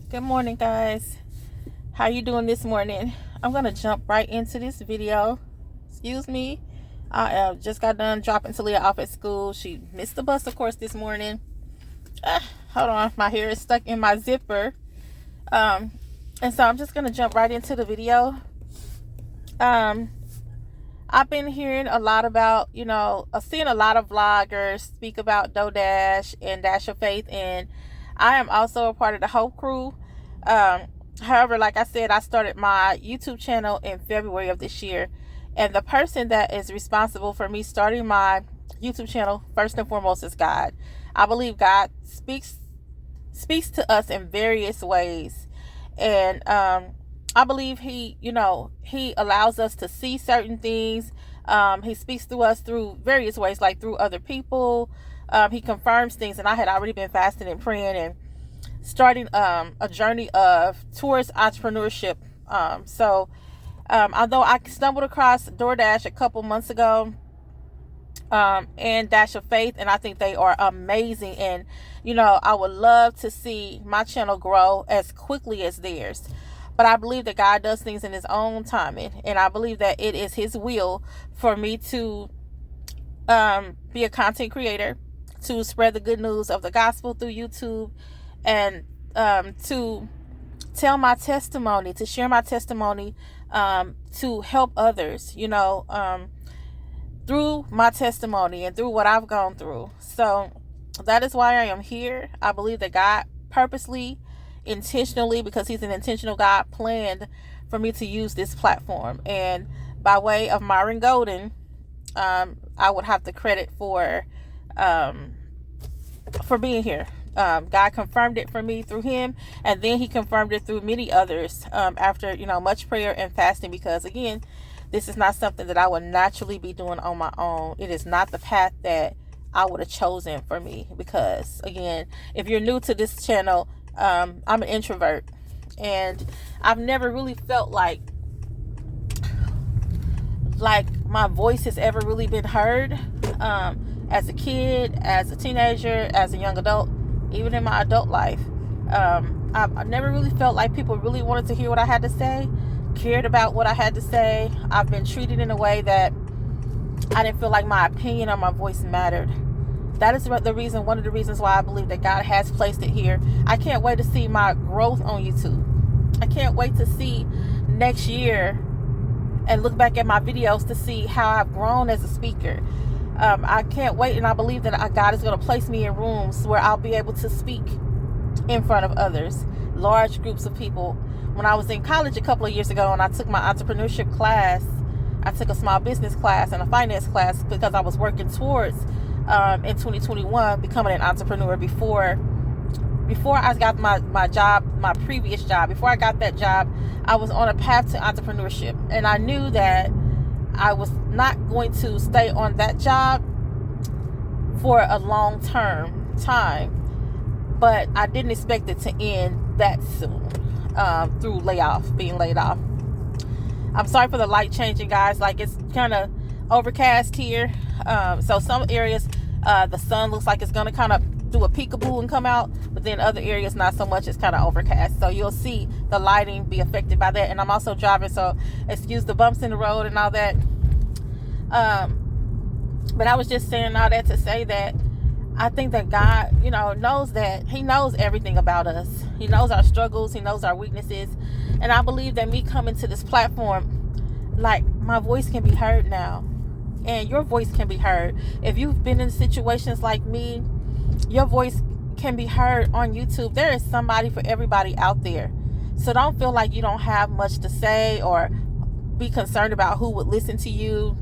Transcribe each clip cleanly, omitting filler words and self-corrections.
Good morning, guys. How you doing this morning? I'm gonna jump right into this video. Excuse me. I just got done dropping Talia off at school. She missed the bus, of course, this morning. Hold on, my hair is stuck in my zipper. And so I'm just gonna jump right into the video. I've been hearing a lot about, seeing a lot of vloggers speak about DoDash and Dash of Faith, and I am also a part of the Hope Crew. However, like I said, I started my YouTube channel in February of this year, and the person that is responsible for me starting my YouTube channel, first and foremost, is God. I believe God speaks to us in various ways, and I believe he allows us to see certain things. He speaks to us through various ways, like through other people. He confirms things, and I had already been fasting and praying and starting a journey towards entrepreneurship. Although I stumbled across DoorDash a couple months ago, and Dash of Faith, and I think they are amazing, and I would love to see my channel grow as quickly as theirs. But I believe that God does things in his own timing, and I believe that it is his will for me to be a content creator, to spread the good news of the gospel through YouTube, and to tell my testimony, to share my testimony, to help others, through my testimony and through what I've gone through. So that is why I am here. I believe that God purposely, intentionally, because he's an intentional God, planned for me to use this platform. And by way of Myron Golden, I would have the credit for being here. God confirmed it for me through him, and then he confirmed it through many others after much prayer and fasting, because again, this is not something that I would naturally be doing on my own. It is not the path that I would have chosen for me, because again, if you're new to this channel, I'm an introvert, and I've never really felt like my voice has ever really been heard, as a kid, as a teenager, as a young adult, even in my adult life. I've never really felt like people really wanted to hear what I had to say, cared about what I had to say. I've been treated in a way that I didn't feel like my opinion or my voice mattered. That is one of the reasons why I believe that God has placed it here. I can't wait to see my growth on YouTube. I can't wait to see next year and look back at my videos to see how I've grown as a speaker. I can't wait, and I believe that God is going to place me in rooms where I'll be able to speak in front of others, large groups of people. When I was in college a couple of years ago and I took my entrepreneurship class, I took a small business class and a finance class because I was working towards in 2021 becoming an entrepreneur. Before I got my job, my previous job, before I got that job, I was on a path to entrepreneurship, and I knew that I was not going to stay on that job for a long term time, but I didn't expect it to end that soon, through being laid off. I'm sorry for the light changing, guys. Like, it's kind of overcast here, so some areas the sun looks like it's gonna kind of do a peekaboo and come out, but then other areas not so much. It's kind of overcast, so you'll see the lighting be affected by that. And I'm also driving, so excuse the bumps in the road and all that. But I was just saying all that to say that I think that God, knows that he knows everything about us. He knows our struggles, he knows our weaknesses, and I believe that me coming to this platform, like, my voice can be heard now, and your voice can be heard. If you've been in situations like me, your voice can be heard on YouTube. There is somebody for everybody out there. So don't feel like you don't have much to say, or be concerned about who would listen to you,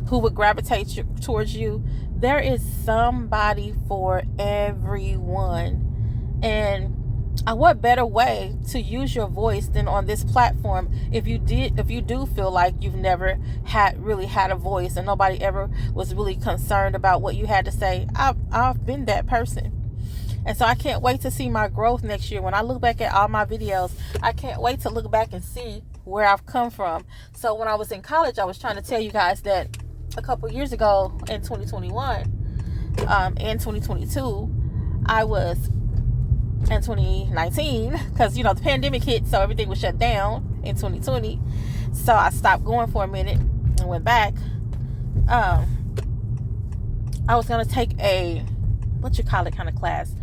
who would gravitate towards you. There is somebody for everyone. And what better way to use your voice than on this platform? If you do feel like you've never really had a voice and nobody ever was really concerned about what you had to say, I've been that person. And so I can't wait to see my growth next year. When I look back at all my videos, I can't wait to look back and see where I've come from. So when I was in college, I was trying to tell you guys that a couple years ago in 2021 and 2022, I was in 2019 because the pandemic hit, so everything was shut down in 2020. So I stopped going for a minute and went back. I was gonna take a kind of class.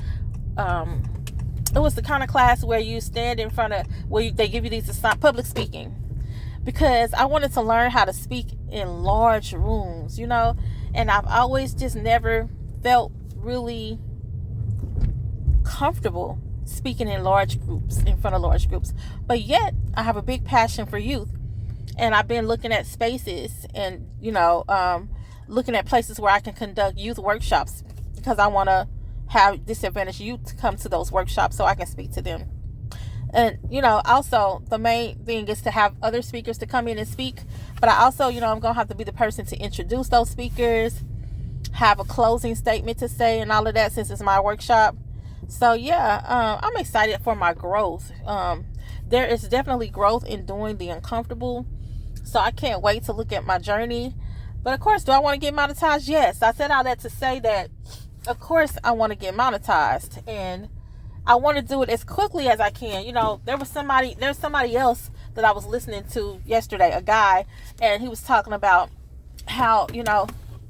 It was the kind of class where you stand in front of they give you these public speaking, because I wanted to learn how to speak in large rooms, and I've always just never felt really comfortable speaking in front of large groups. But yet I have a big passion for youth, and I've been looking at spaces and looking at places where I can conduct youth workshops, because I want to have disadvantaged youth to come to those workshops so I can speak to them. And also the main thing is to have other speakers to come in and speak, but I also I'm gonna have to be the person to introduce those speakers, have a closing statement to say, and all of that, since it's my workshop. So I'm excited for my growth. There is definitely growth in doing the uncomfortable, so I can't wait to look at my journey. But of course, do I want to get monetized? Yes. I said all that to say that of course I want to get monetized, and I want to do it as quickly as I can. There's somebody else that I was listening to yesterday, a guy, and he was talking about how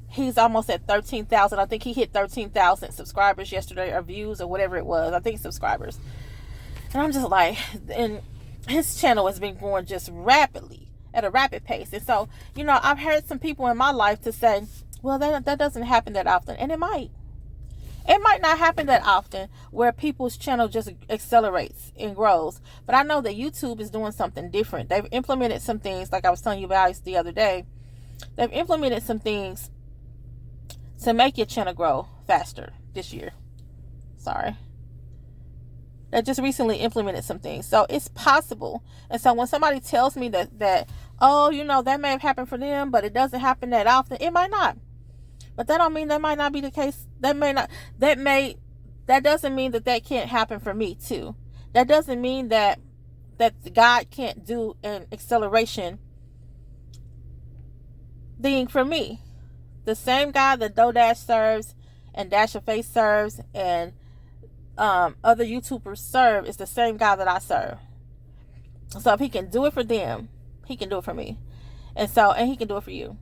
he's almost at 13,000. I think he hit 13,000 subscribers yesterday, or views, or whatever it was. I think subscribers. And I'm just like, and his channel has been growing just rapidly, at a rapid pace. And so, I've heard some people in my life to say, well, that doesn't happen that often. And it might. It might not happen that often where people's channel just accelerates and grows. But I know that YouTube is doing something different. They've implemented some things, like I was telling you about the other day. They've implemented some things to make your channel grow faster this year. Sorry. They just recently implemented some things. So it's possible. And so when somebody tells me that that may have happened for them, but it doesn't happen that often, it might not. But that don't mean that might not be the case. That doesn't mean that can't happen for me too. That doesn't mean that God can't do an acceleration thing for me. The same God that DoorDash serves and Dash of Faith serves and other YouTubers serve is the same God that I serve. So if he can do it for them, he can do it for me. And he can do it for you.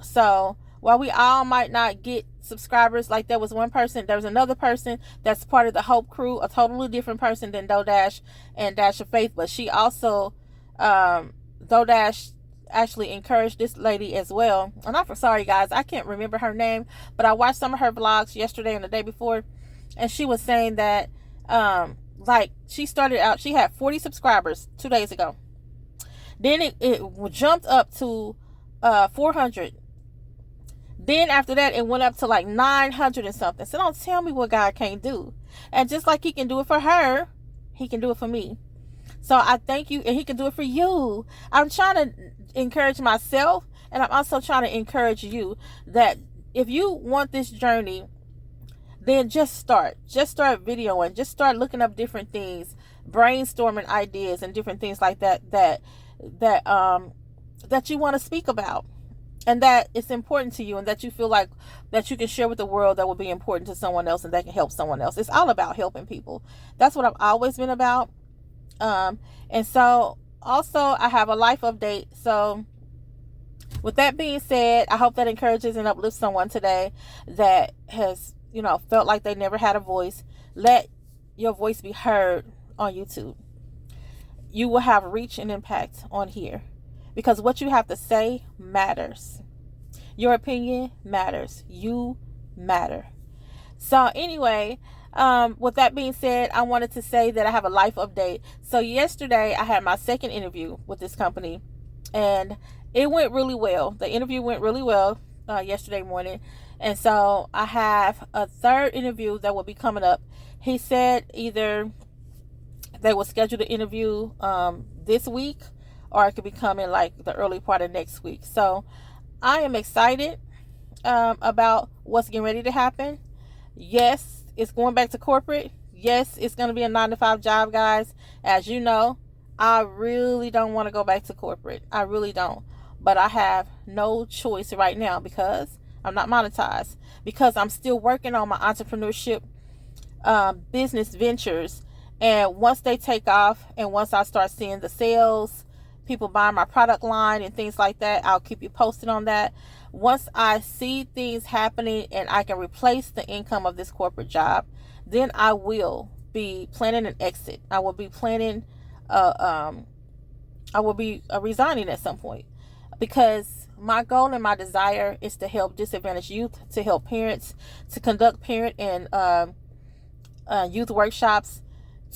So while we all might not get subscribers, like there was another person that's part of the Hope Crew, a totally different person than DoorDash and Dash of Faith, but she also, DoorDash actually encouraged this lady as well. And I'm sorry guys, I can't remember her name, but I watched some of her vlogs yesterday and the day before, and she was saying that, she started out, she had 40 subscribers 2 days ago. Then it jumped up to 400. Then after that, it went up to like 900 and something. So don't tell me what God can't do. And just like he can do it for her, he can do it for me. So I thank you, and he can do it for you. I'm trying to encourage myself, and I'm also trying to encourage you that if you want this journey, then just start videoing, just start looking up different things, brainstorming ideas and different things like that you want to speak about, and that it's important to you, and that you feel like that you can share with the world, that will be important to someone else, and that can help someone else. It's all about helping people. That's what I've always been about. And so also I have a life update. So with that being said, I hope that encourages and uplifts someone today that has, felt like they never had a voice. Let your voice be heard on YouTube. You will have reach and impact on here, because what you have to say matters. Your opinion matters. You matter. So anyway, with that being said, I wanted to say that I have a life update. So yesterday I had my second interview with this company, and it went really well. The interview went really well yesterday morning. And so I have a third interview that will be coming up. He said either they will schedule the interview this week, or it could be coming like the early part of next week. So I am excited about what's getting ready to happen. Yes, it's going back to corporate. Yes, it's going to be a 9-to-5 job, guys. As you know, I really don't want to go back to corporate. I really don't. But I have no choice right now, because I'm not monetized, because I'm still working on my entrepreneurship business ventures. And once they take off, and once I start seeing the sales, people buying my product line and things like that, I'll keep you posted on that. Once I see things happening and I can replace the income of this corporate job, then I will be planning an exit. I will be planning, resigning at some point, because my goal and my desire is to help disadvantaged youth, to help parents, to conduct parent and youth workshops,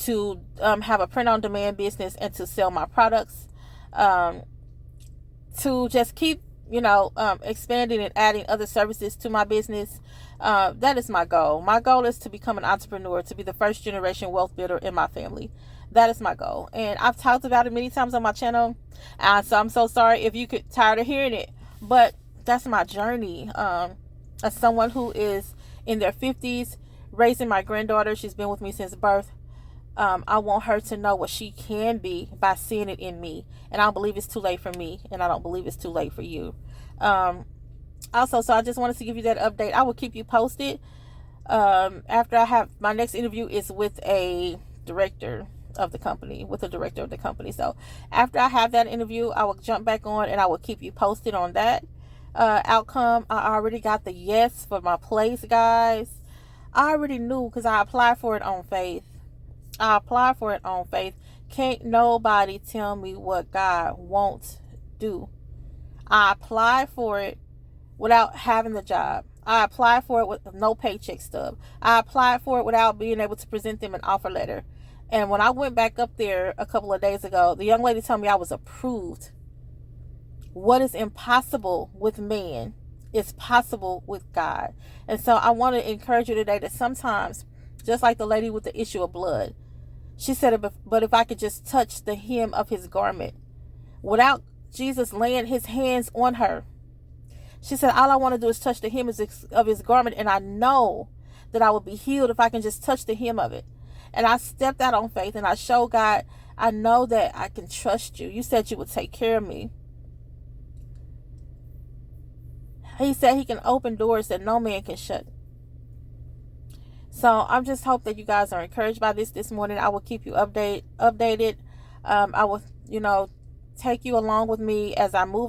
to have a print-on-demand business, and to sell my products, to just keep, expanding and adding other services to my business. That is my goal. My goal is to become an entrepreneur, to be the first generation wealth builder in my family. That is my goal. And I've talked about it many times on my channel. So I'm so sorry if you get tired of hearing it. But that's my journey. As someone who is in their 50s, raising my granddaughter, she's been with me since birth. I want her to know what she can be by seeing it in me. And I don't believe it's too late for me. And I don't believe it's too late for you. Also, so I just wanted to give you that update. I will keep you posted. After I have my next interview is with a director of the company, So after I have that interview, I will jump back on and I will keep you posted on that outcome. I already got the yes for my place, guys. I already knew, because I applied for it on faith. Can't nobody tell me what God won't do. I applied for it without having the job. I applied for it with no paycheck stub. I applied for it without being able to present them an offer letter. And when I went back up there a couple of days ago, the young lady told me I was approved. What is impossible with man is possible with God. And so I want to encourage you today that sometimes, just like the lady with the issue of blood, she said, but if I could just touch the hem of his garment, without Jesus laying his hands on her, she said, all I want to do is touch the hem of his garment, and I know that I will be healed if I can just touch the hem of it. And I stepped out on faith, and I showed God, I know that I can trust you. You said you would take care of me. He said he can open doors that no man can shut. So I'm just hope that you guys are encouraged by this morning. I will keep you updated. I will, take you along with me as I move